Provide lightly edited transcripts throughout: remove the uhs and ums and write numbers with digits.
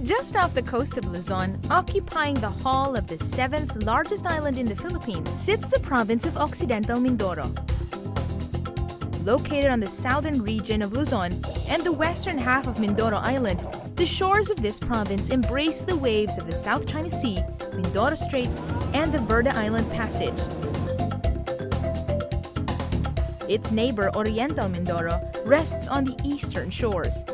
Just off the coast of Luzon, occupying the hull of the 7th largest island in the Philippines, sits the province of Occidental Mindoro. Located on the southern region of Luzon and the western half of Mindoro Island, the shores of this province embrace the waves of the South China Sea, Mindoro Strait, and the Verde Island Passage. Its neighbor, Oriental Mindoro, rests on the eastern shores.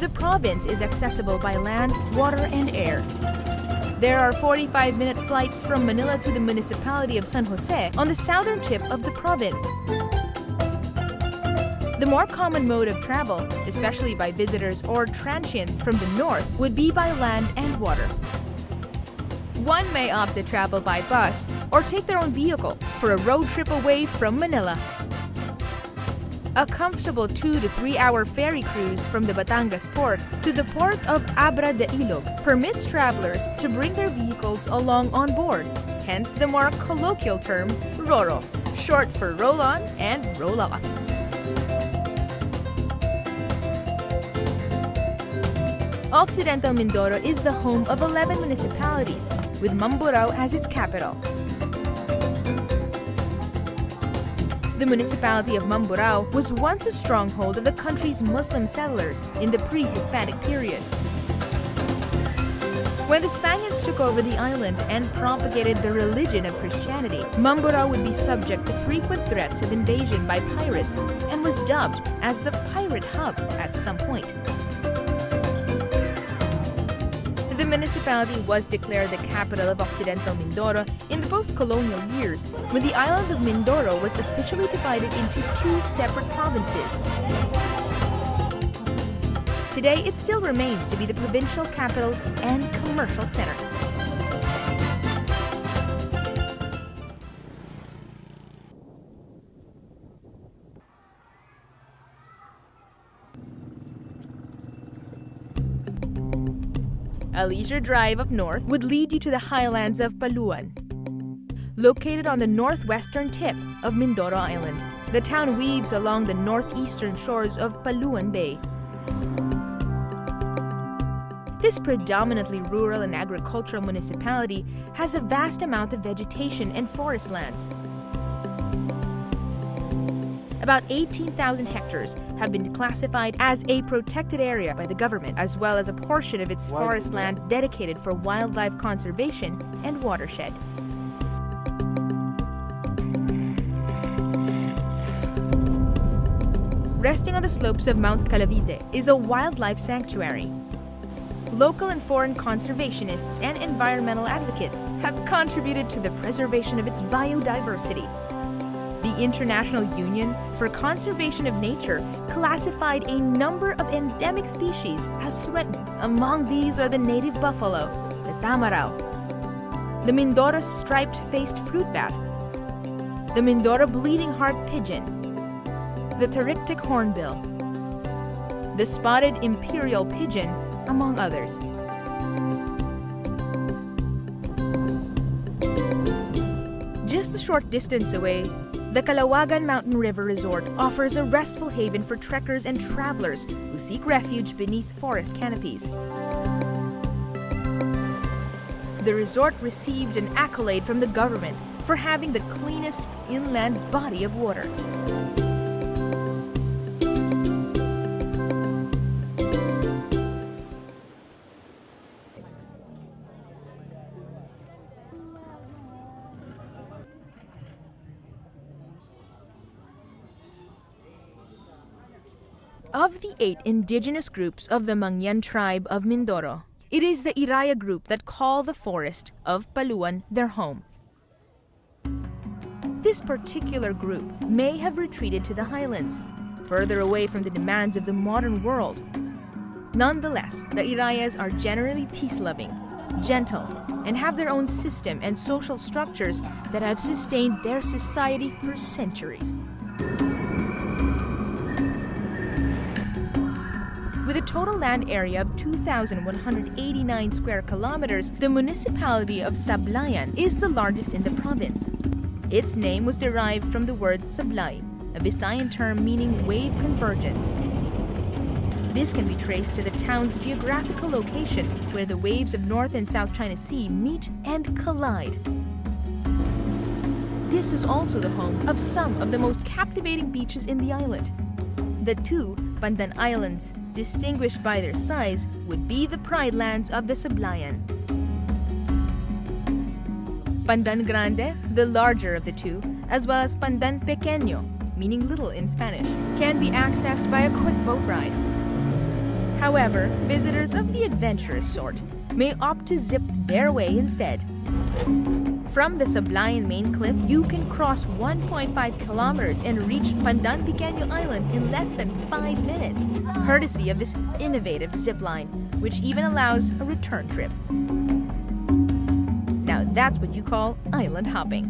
The province is accessible by land, water, and air. There are 45-minute flights from Manila to the municipality of San Jose on the southern tip of the province. The more common mode of travel, especially by visitors or transients from the north, would be by land and water. One may opt to travel by bus or take their own vehicle for a road trip away from Manila. A comfortable 2 to 3 hour ferry cruise from the Batangas port to the port of Abra de Ilog permits travelers to bring their vehicles along on board, hence the more colloquial term Roro, short for roll on and roll off. Occidental Mindoro is the home of 11 municipalities, with Mindoro as its capital. The municipality of Mindoro was once a stronghold of the country's Muslim settlers in the pre-Hispanic period. When the Spaniards took over the island and propagated the religion of Christianity, Mindoro would be subject to frequent threats of invasion by pirates and was dubbed as the Pirate Hub at some point. The municipality was declared the capital of Occidental Mindoro in the post-colonial years, when the island of Mindoro was officially divided into 2 separate provinces. Today, it still remains to be the provincial capital and commercial center. A leisure drive up north would lead you to the highlands of Paluan. Located on the northwestern tip of Mindoro Island, the town weaves along the northeastern shores of Paluan Bay. This predominantly rural and agricultural municipality has a vast amount of vegetation and forest lands. About 18,000 hectares have been classified as a protected area by the government, as well as a portion of its forest land dedicated for wildlife conservation and watershed. Resting on the slopes of Mount Calavite is a wildlife sanctuary. Local and foreign conservationists and environmental advocates have contributed to the preservation of its biodiversity. The International Union for Conservation of Nature classified a number of endemic species as threatened. Among these are the native buffalo, the tamarao, the Mindoro striped-faced fruit bat, the Mindoro bleeding heart pigeon, the Tarictic hornbill, the spotted imperial pigeon, among others. Just a short distance away, the Calawagan Mountain River Resort offers a restful haven for trekkers and travelers who seek refuge beneath forest canopies. The resort received an accolade from the government for having the cleanest inland body of water. Of the 8 indigenous groups of the Mangyan tribe of Mindoro, it is the Iraya group that call the forest of Paluan their home. This particular group may have retreated to the highlands, further away from the demands of the modern world. Nonetheless, the Irayas are generally peace-loving, gentle, and have their own system and social structures that have sustained their society for centuries. With a total land area of 2,189 square kilometers, the municipality of Sablayan is the largest in the province. Its name was derived from the word sablay, a Visayan term meaning wave convergence. This can be traced to the town's geographical location, where the waves of North and South China Sea meet and collide. This is also the home of some of the most captivating beaches in the island. The two Pandan Islands, distinguished by their size, would be the pride lands of the Sablayan. Pandan Grande, the larger of the two, as well as Pandan Pequeño, meaning little in Spanish, can be accessed by a quick boat ride. However, visitors of the adventurous sort may opt to zip their way instead. From the Sablayan main cliff, you can cross 1.5 kilometers and reach Pandan Pequeño Island in less than 5 minutes, courtesy of this innovative zip line, which even allows a return trip. Now that's what you call island hopping.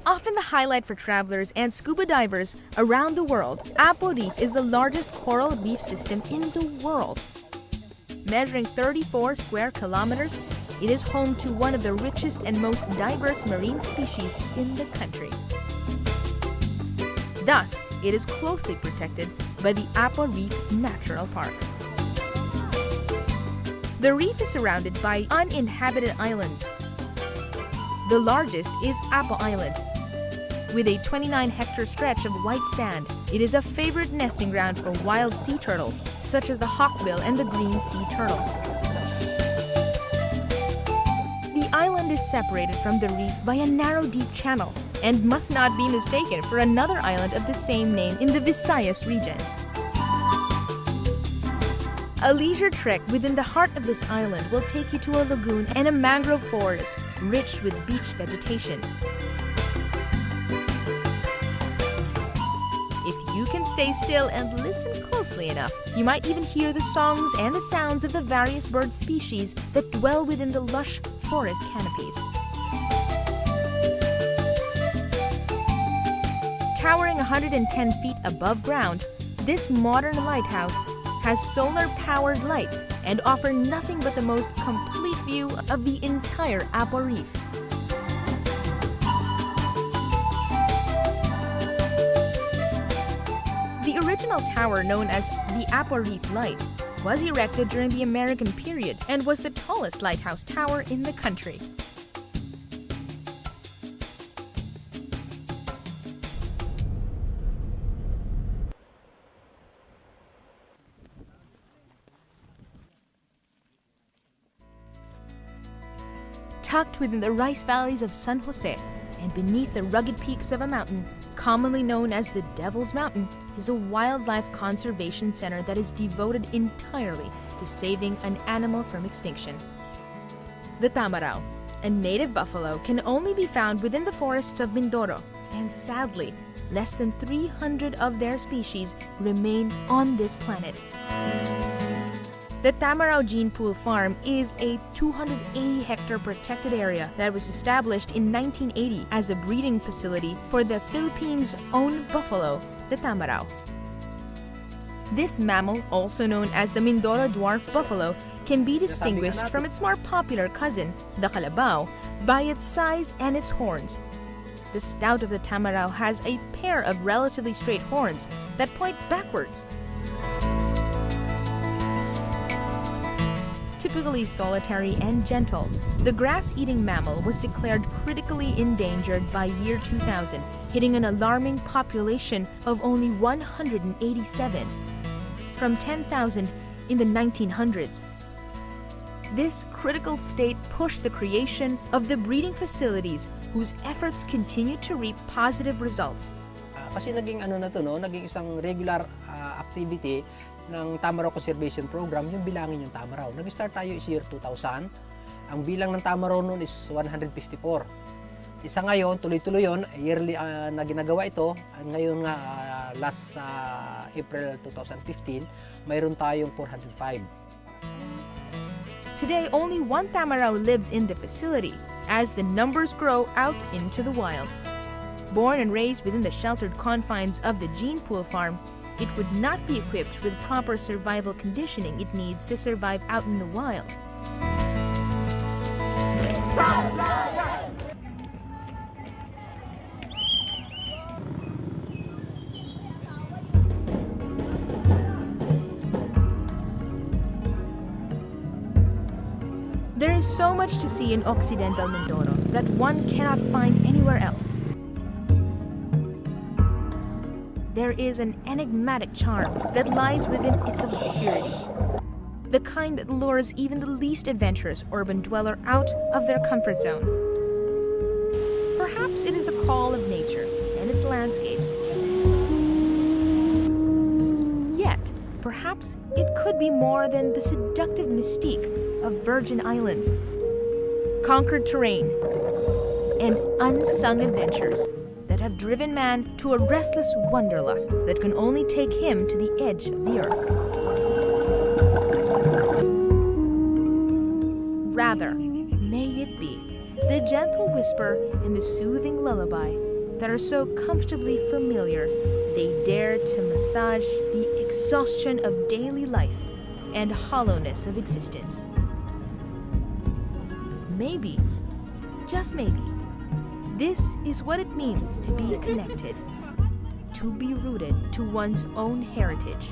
Often the highlight for travelers and scuba divers around the world, Apo Reef is the largest coral reef system in the world. Measuring 34 square kilometers, it is home to one of the richest and most diverse marine species in the country. Thus, it is closely protected by the Apo Reef Natural Park. The reef is surrounded by uninhabited islands. The largest is Apo Island. With a 29-hectare stretch of white sand, it is a favorite nesting ground for wild sea turtles, such as the hawkbill and the green sea turtle. The island is separated from the reef by a narrow, deep channel and must not be mistaken for another island of the same name in the Visayas region. A leisure trek within the heart of this island will take you to a lagoon and a mangrove forest rich with beach vegetation. If you can stay still and listen closely enough, you might even hear the songs and the sounds of the various bird species that dwell within the lush forest canopies. Towering 110 feet above ground, this modern lighthouse has solar-powered lights and offers nothing but the most complete view of the entire Apo Reef. The original tower, known as the Apo Reef Light, was erected during the American period and was the tallest lighthouse tower in the country. Tucked within the rice valleys of San Jose and beneath the rugged peaks of a mountain, commonly known as the Devil's Mountain, is a wildlife conservation center that is devoted entirely to saving an animal from extinction. The tamarao, a native buffalo, can only be found within the forests of Mindoro, and sadly, less than 300 of their species remain on this planet. The Tamarao Gene Pool Farm is a 280-hectare protected area that was established in 1980 as a breeding facility for the Philippines' own buffalo, the Tamarao. This mammal, also known as the Mindoro dwarf buffalo, can be distinguished from its more popular cousin, the Calabao, by its size and its horns. The snout of the Tamarao has a pair of relatively straight horns that point backwards. Typically solitary and gentle, the grass-eating mammal was declared critically endangered by year 2000, hitting an alarming population of only 187 from 10,000 in the 1900s. This critical state pushed the creation of the breeding facilities whose efforts continue to reap positive results. Kasi naging naging isang regular activity ng Tamarao Conservation Program, yung bilangin yung Tamarao. Nag-start tayo is year 2000. Ang bilang ng Tamarao noon is 154. Isa ngayon, tuloy-tuloy yun, yearly na ginagawa ito. Ngayon nga, last April 2015, mayroon tayong 405. Today, only one Tamarao lives in the facility, as the numbers grow out into the wild. Born and raised within the sheltered confines of the Gene Pool Farm, it would not be equipped with proper survival conditioning it needs to survive out in the wild. There is so much to see in Occidental Mindoro that one cannot find anywhere else. There is an enigmatic charm that lies within its obscurity, the kind that lures even the least adventurous urban dweller out of their comfort zone. Perhaps it is the call of nature and its landscapes. Yet, perhaps it could be more than the seductive mystique of Virgin Islands, conquered terrain, and unsung adventures that have driven man to a restless wanderlust that can only take him to the edge of the earth. Rather, may it be the gentle whisper and the soothing lullaby that are so comfortably familiar they dare to massage the exhaustion of daily life and hollowness of existence. Maybe, just maybe, this is what it means to be connected, to be rooted to one's own heritage,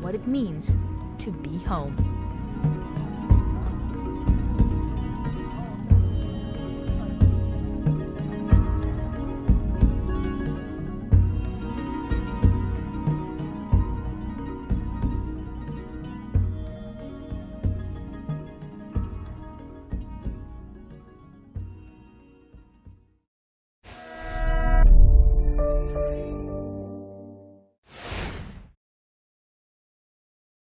what it means to be home.